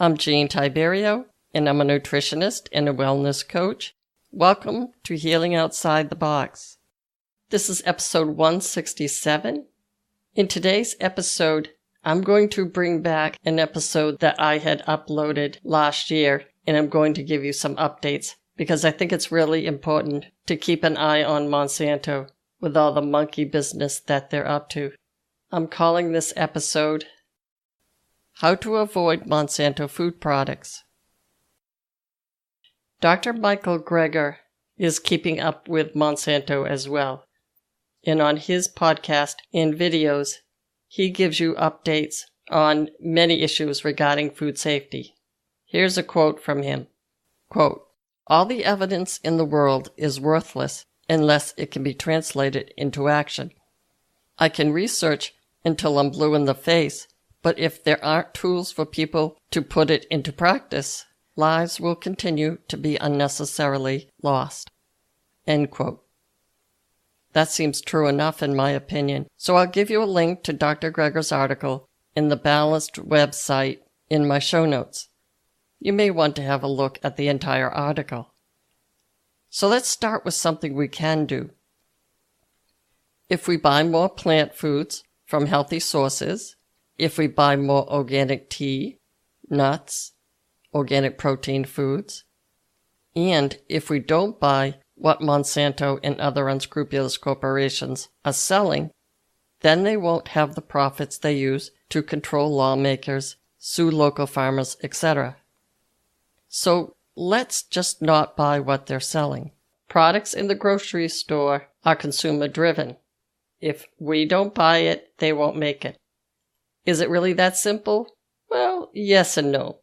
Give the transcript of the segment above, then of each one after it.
I'm Jean Tiberio, and I'm a nutritionist and a wellness coach. Welcome to Healing Outside the Box. This is episode 167. In today's episode, I'm going to bring back an episode that I had uploaded last year, and I'm going to give you some updates because I think it's really important to keep an eye on Monsanto with all the monkey business that they're up to. I'm calling this episode How to Avoid Monsanto Food Products. Dr. Michael Greger is keeping up with Monsanto as well, and on his podcast and videos, he gives you updates on many issues regarding food safety. Here's a quote from him. Quote, "All the evidence in the world is worthless unless it can be translated into action. I can research until I'm blue in the face, but if there aren't tools for people to put it into practice, lives will continue to be unnecessarily lost." End quote. That seems true enough in my opinion, so I'll give you a link to Dr. Greger's article in the Balanced website in my show notes. You may want to have a look at the entire article. So let's start with something we can do. If we buy more plant foods from healthy sources, if we buy more organic tea, nuts, organic protein foods, and if we don't buy what Monsanto and other unscrupulous corporations are selling, then they won't have the profits they use to control lawmakers, sue local farmers, etc. So let's just not buy what they're selling. Products in the grocery store are consumer driven. If we don't buy it, they won't make it. Is it really that simple? Well, yes and no.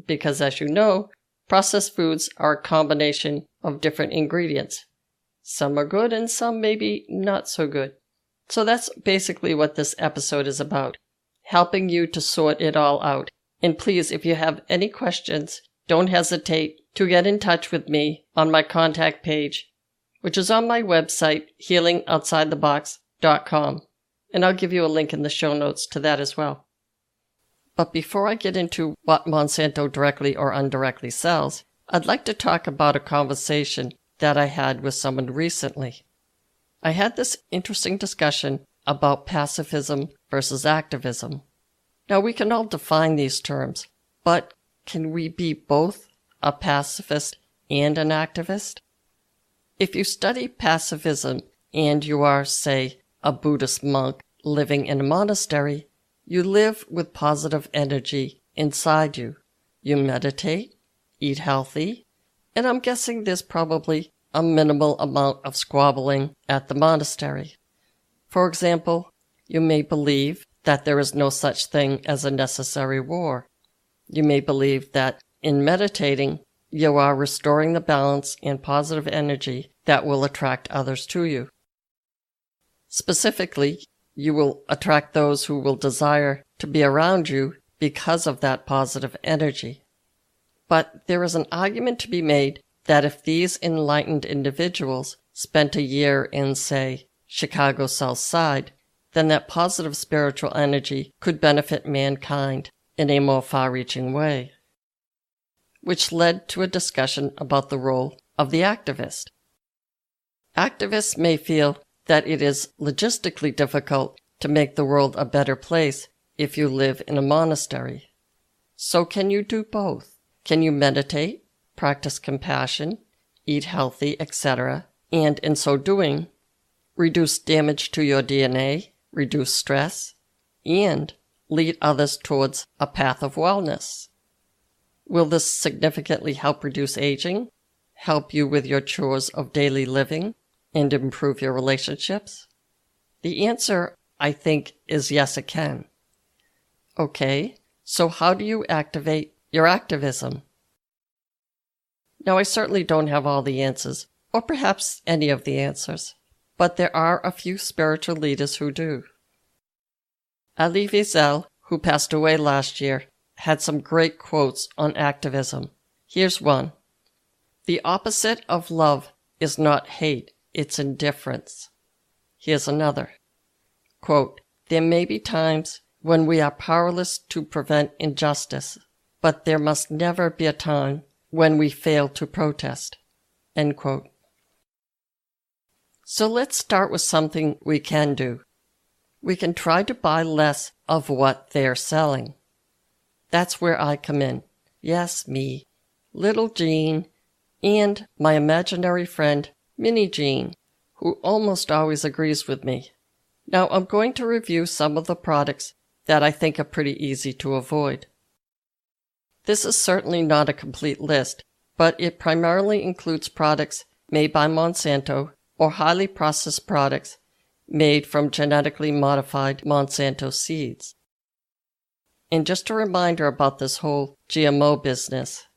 Because as you know, processed foods are a combination of different ingredients. Some are good and some maybe not so good. So that's basically what this episode is about, helping you to sort it all out. And please, if you have any questions, don't hesitate to get in touch with me on my contact page, which is on my website, healingoutsidethebox.com. And I'll give you a link in the show notes to that as well. But before I get into what Monsanto directly or indirectly sells, I'd like to talk about a conversation that I had with someone recently. I had this interesting discussion about pacifism versus activism. Now, we can all define these terms, but can we be both a pacifist and an activist? If you study pacifism and you are, say, a Buddhist monk living in a monastery, you live with positive energy inside you. You meditate, eat healthy, and I'm guessing there's probably a minimal amount of squabbling at the monastery. For example, you may believe that there is no such thing as a necessary war. You may believe that in meditating, you are restoring the balance and positive energy that will attract others to you. Specifically, you will attract those who will desire to be around you because of that positive energy. But there is an argument to be made that if these enlightened individuals spent a year in, say, Chicago South Side, then that positive spiritual energy could benefit mankind in a more far-reaching way, which led to a discussion about the role of the activist. Activists may feel that it is logistically difficult to make the world a better place if you live in a monastery. So can you do both? Can you meditate, practice compassion, eat healthy, etc., and in so doing, reduce damage to your DNA, reduce stress, and lead others towards a path of wellness? Will this significantly help reduce aging, help you with your chores of daily living, and improve your relationships? The answer, I think, is yes, it can. Okay, so how do you activate your activism? Now, I certainly don't have all the answers, or perhaps any of the answers, but there are a few spiritual leaders who do. Ali Wiesel, who passed away last year, had some great quotes on activism. Here's one. "The opposite of love is not hate, it's indifference." Here's another. Quote, "There may be times when we are powerless to prevent injustice, but there must never be a time when we fail to protest." End quote. So let's start with something we can do. We can try to buy less of what they're selling. That's where I come in. Yes, me, little Jean, and my imaginary friend, Mini Jean, who almost always agrees with me. Now I'm going to review some of the products that I think are pretty easy to avoid. This is certainly not a complete list, but it primarily includes products made by Monsanto or highly processed products made from genetically modified Monsanto seeds. And just a reminder about this whole GMO business.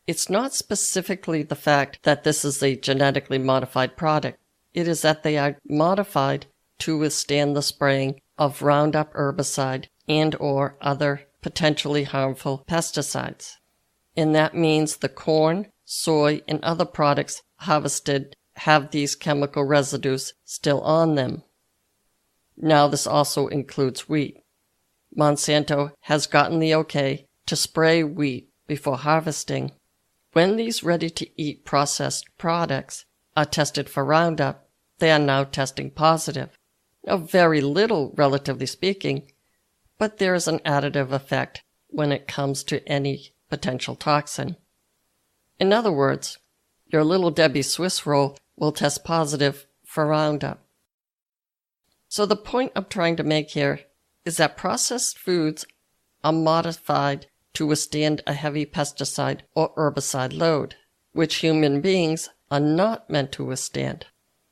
It's not specifically the fact that this is a genetically modified product. It is that they are modified to withstand the spraying of Roundup herbicide and or other potentially harmful pesticides. And that means the corn, soy, and other products harvested have these chemical residues still on them. Now this also includes wheat. Monsanto has gotten the okay to spray wheat before harvesting. When these ready-to-eat processed products are tested for Roundup, they are now testing positive. Now, very little, relatively speaking, but there is an additive effect when it comes to any potential toxin. In other words, your Little Debbie Swiss roll will test positive for Roundup. So the point I'm trying to make here is that processed foods are modified to withstand a heavy pesticide or herbicide load, which human beings are not meant to withstand.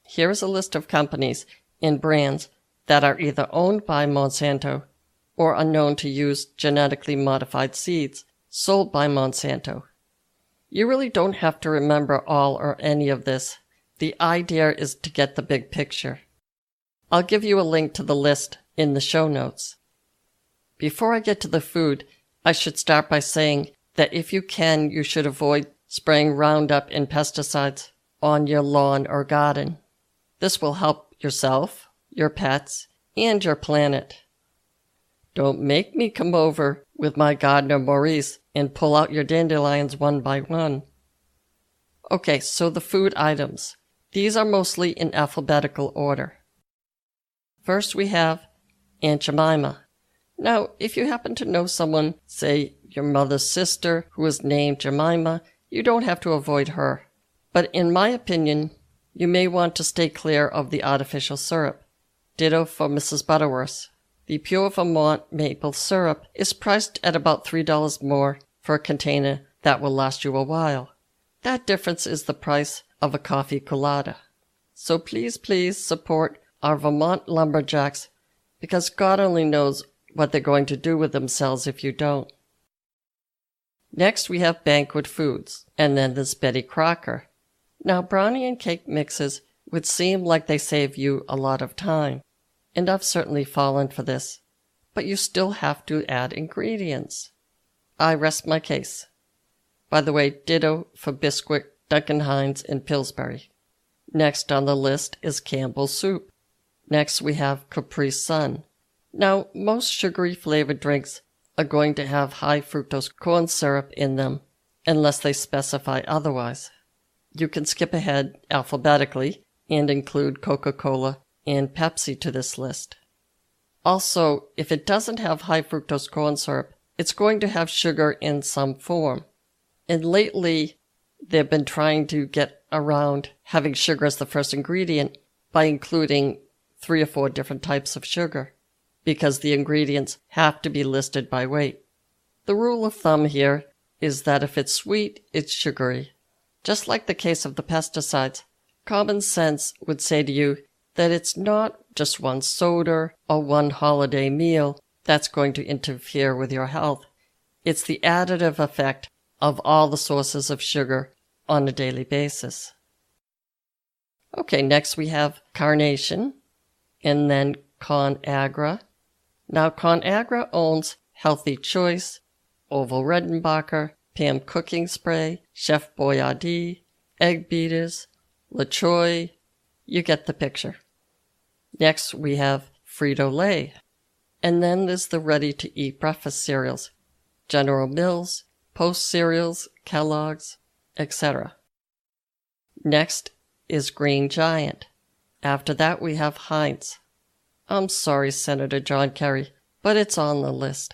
Here is a list of companies and brands that are either owned by Monsanto or are known to use genetically modified seeds sold by Monsanto. You really don't have to remember all or any of this. The idea is to get the big picture. I'll give you a link to the list in the show notes. Before I get to the food, I should start by saying that if you can, you should avoid spraying Roundup and pesticides on your lawn or garden. This will help yourself, your pets, and your planet. Don't make me come over with my gardener Maurice and pull out your dandelions one by one. Okay, so the food items. These are mostly in alphabetical order. First we have Aunt Jemima. Now, if you happen to know someone, say your mother's sister, who is named Jemima, you don't have to avoid her. But in my opinion, you may want to stay clear of the artificial syrup. Ditto for Mrs. Butterworth. The pure Vermont maple syrup is priced at about $3 more for a container that will last you a while. That difference is the price of a coffee colada. So please, please support our Vermont lumberjacks, because God only knows what they're going to do with themselves if you don't. Next we have Banquet Foods, and then there's Betty Crocker. Now brownie and cake mixes would seem like they save you a lot of time, and I've certainly fallen for this, but you still have to add ingredients. I rest my case. By the way, ditto for Bisquick, Duncan Hines, and Pillsbury. Next on the list is Campbell's Soup. Next we have Capri Sun. Now, most sugary flavored drinks are going to have high fructose corn syrup in them, unless they specify otherwise. You can skip ahead alphabetically and include Coca-Cola and Pepsi to this list. Also, if it doesn't have high fructose corn syrup, it's going to have sugar in some form. And lately, they've been trying to get around having sugar as the first ingredient by including 3 or 4 different types of sugar, because the ingredients have to be listed by weight. The rule of thumb here is that if it's sweet, it's sugary. Just like the case of the pesticides, common sense would say to you that it's not just one soda or one holiday meal that's going to interfere with your health. It's the additive effect of all the sources of sugar on a daily basis. Okay, next we have Carnation, and then ConAgra. Now ConAgra owns Healthy Choice, Oval Redenbacher, Pam Cooking Spray, Chef Boyardee, Egg Beaters, LaCroix. You get the picture. Next we have Frito-Lay. And then there's the ready-to-eat breakfast cereals. General Mills, Post cereals, Kellogg's, etc. Next is Green Giant. After that we have Heinz. I'm sorry, Senator John Kerry, but it's on the list.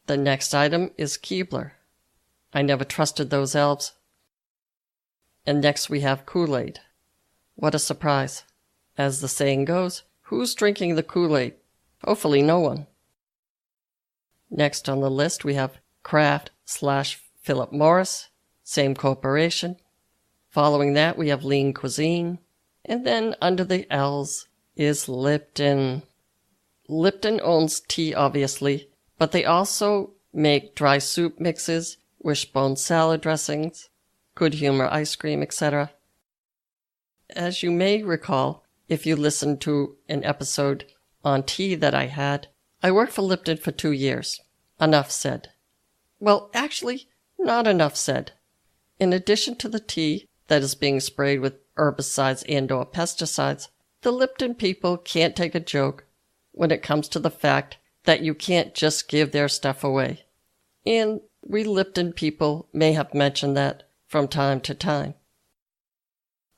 The next item is Keebler. I never trusted those elves. And next we have Kool-Aid. What a surprise. As the saying goes, who's drinking the Kool-Aid? Hopefully no one. Next on the list we have Kraft/Philip Morris, same corporation. Following that we have Lean Cuisine. And then under the L's is Lipton. Lipton owns tea, obviously, but they also make dry soup mixes, wishbone salad dressings, good humor ice cream, etc. As you may recall, if you listened to an episode on tea that I had, I worked for Lipton for 2 years. Enough said. Well, actually, not enough said. In addition to the tea that is being sprayed with herbicides and/or pesticides, the Lipton people can't take a joke when it comes to the fact that you can't just give their stuff away. And we Lipton people may have mentioned that from time to time.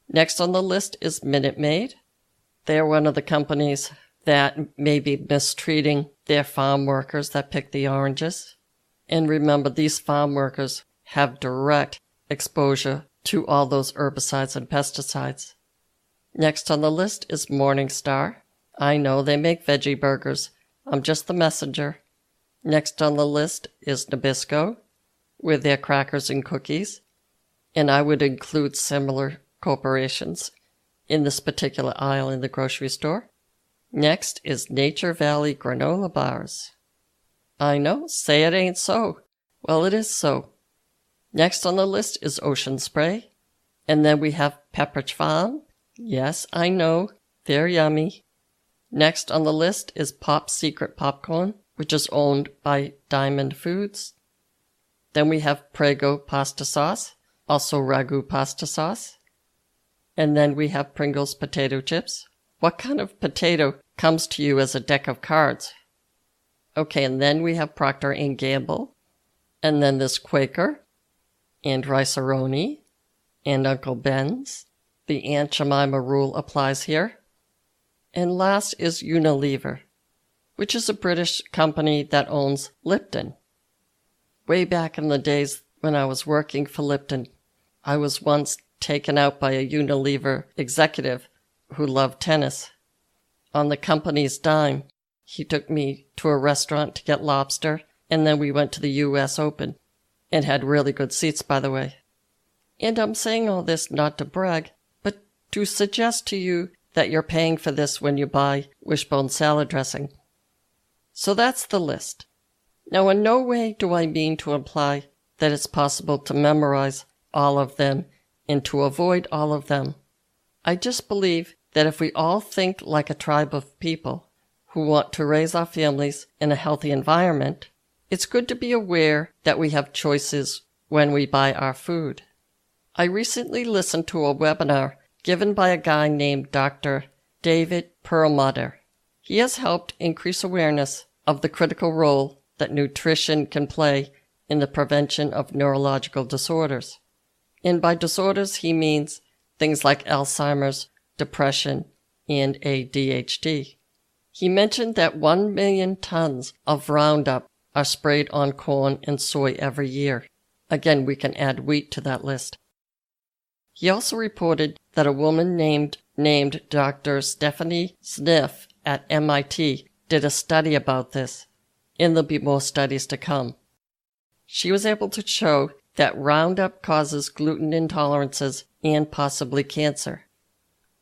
Next on the list is Minute Maid. They're one of the companies that may be mistreating their farm workers that pick the oranges. And remember, these farm workers have direct exposure to all those herbicides and pesticides. Next on the list is Morningstar. I know they make veggie burgers. I'm just the messenger. Next on the list is Nabisco with their crackers and cookies. And I would include similar corporations in this particular aisle in the grocery store. Next is Nature Valley granola bars. I know, say it ain't so. Well, it is so. Next on the list is Ocean Spray. And then we have Pepperidge Farm. Yes, I know, they're yummy. Next on the list is Pop Secret Popcorn, which is owned by Diamond Foods. Then we have Prego pasta sauce, also Ragu pasta sauce. And then we have Pringles potato chips. What kind of potato comes to you as a deck of cards? Okay, and then we have Procter & Gamble. And then this Quaker. And Rice-A-Roni. And Uncle Ben's. The Aunt Jemima rule applies here. And last is Unilever, which is a British company that owns Lipton. Way back in the days when I was working for Lipton, I was once taken out by a Unilever executive who loved tennis. On the company's dime, he took me to a restaurant to get lobster, and then we went to the U.S. Open, and had really good seats, by the way. And I'm saying all this not to brag, but to suggest to you that you're paying for this when you buy wishbone salad dressing. So that's the list. Now, in no way do I mean to imply that it's possible to memorize all of them and to avoid all of them. I just believe that if we all think like a tribe of people who want to raise our families in a healthy environment, it's good to be aware that we have choices when we buy our food. I recently listened to a webinar given by a guy named Dr. David Perlmutter. He has helped increase awareness of the critical role that nutrition can play in the prevention of neurological disorders. And by disorders, he means things like Alzheimer's, depression, and ADHD. He mentioned that 1 million tons of Roundup are sprayed on corn and soy every year. Again, we can add wheat to that list. He also reported that a woman named Dr. Stephanie Sniff at MIT did a study about this, and there'll be more studies to come. She was able to show that Roundup causes gluten intolerances and possibly cancer.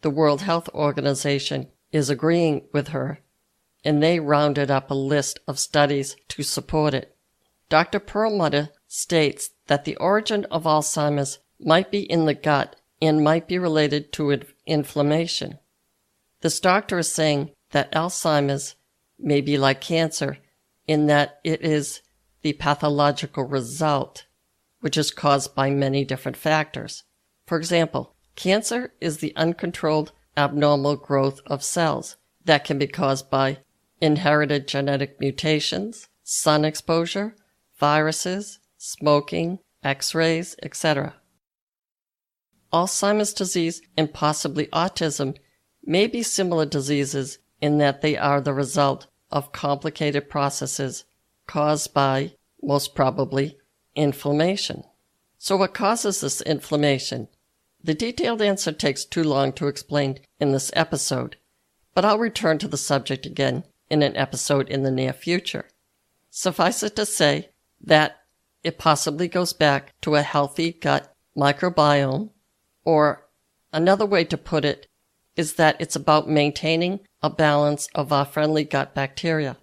The World Health Organization is agreeing with her, and they rounded up a list of studies to support it. Dr. Perlmutter states that the origin of Alzheimer's might be in the gut and might be related to inflammation. This doctor is saying that Alzheimer's may be like cancer in that it is the pathological result, which is caused by many different factors. For example, cancer is the uncontrolled abnormal growth of cells that can be caused by inherited genetic mutations, sun exposure, viruses, smoking, X-rays, etc. Alzheimer's disease and possibly autism may be similar diseases in that they are the result of complicated processes caused by, most probably, inflammation. So what causes this inflammation? The detailed answer takes too long to explain in this episode, but I'll return to the subject again in an episode in the near future. Suffice it to say that it possibly goes back to a healthy gut microbiome, or another way to put it is that it's about maintaining a balance of our friendly gut bacteria.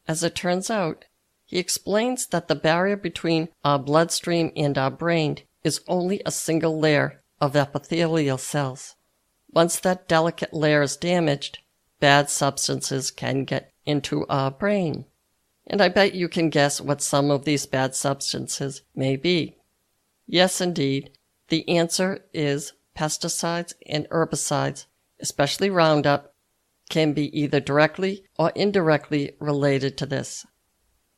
As it turns out, he explains that the barrier between our bloodstream and our brain is only a single layer of epithelial cells. Once that delicate layer is damaged, bad substances can get into our brain. And I bet you can guess what some of these bad substances may be. Yes, indeed, the answer is pesticides and herbicides, especially Roundup, can be either directly or indirectly related to this.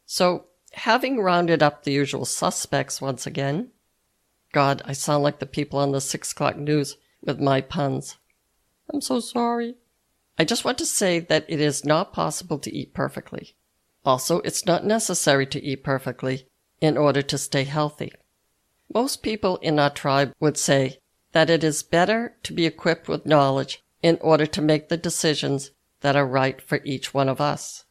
So, having rounded up the usual suspects once again, God, I sound like the people on the 6 o'clock news with my puns. I'm so sorry. I just want to say that it is not possible to eat perfectly. Also, it's not necessary to eat perfectly in order to stay healthy. Most people in our tribe would say that it is better to be equipped with knowledge in order to make the decisions that are right for each one of us.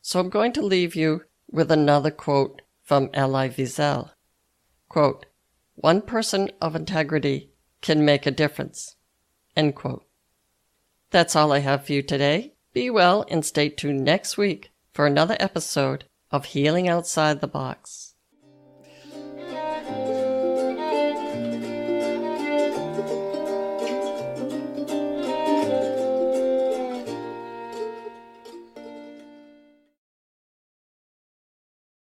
So I'm going to leave you with another quote from Elie Wiesel. Quote, "One person of integrity can make a difference." End quote. That's all I have for you today. Be well and stay tuned next week for another episode of Healing Outside the Box.